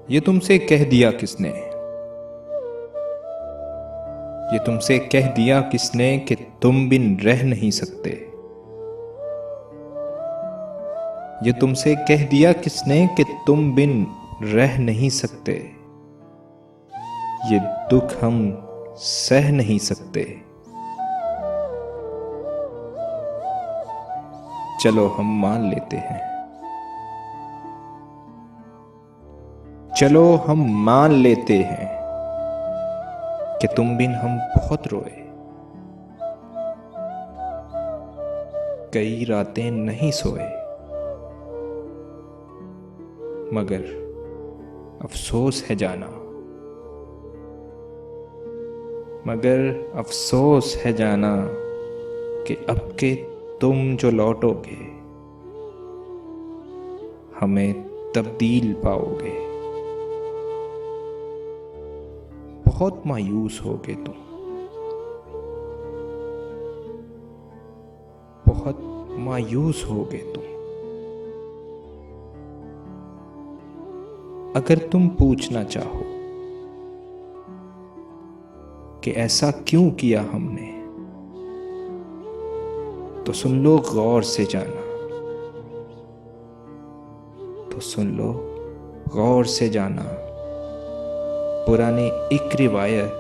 ये तुमसे कह दिया किसने, ये तुमसे कह दिया किसने कि तुम बिन रह नहीं सकते। ये तुमसे कह दिया किसने कि तुम बिन रह नहीं सकते। ये दुख हम सह नहीं सकते। चलो हम मान लेते हैं, चलो हम मान लेते हैं कि तुम बिन हम बहुत रोए। कई रातें नहीं सोए, मगर अफसोस है जाना, मगर अफसोस है जाना कि अब के तुम जो लौटोगे हमें तब्दील पाओगे। बहुत मायूस होगे तुम, बहुत मायूस होगे तुम। अगर तुम पूछना चाहो कि ऐसा क्यों किया हमने, तो सुन लो गौर से जाना, तो सुन लो गौर से जाना। पुरानी एक रिवायत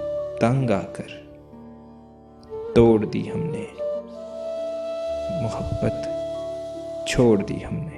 तंग आकर तोड़ दी हमने, मोहब्बत छोड़ दी हमने।